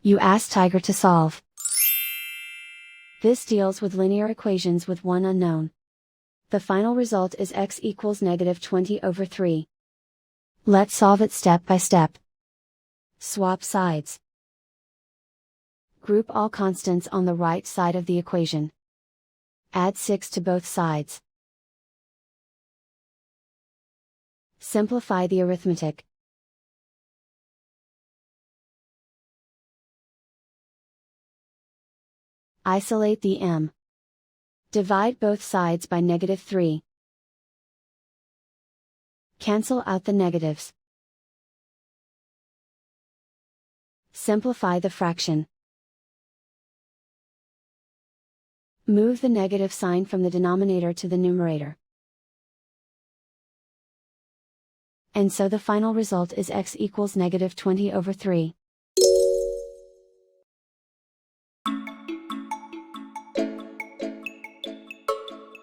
You ask Tiger to solve. This deals with linear equations with one unknown. The final result is x equals -20/3. Let's solve it step by step. Swap sides. Group all constants on the right side of the equation. Add 6 to both sides. Simplify the arithmetic. Isolate the m. Divide both sides by -3. Cancel out the negatives. Simplify the fraction. Move the negative sign from the denominator to the numerator. And so the final result is x equals -20/3.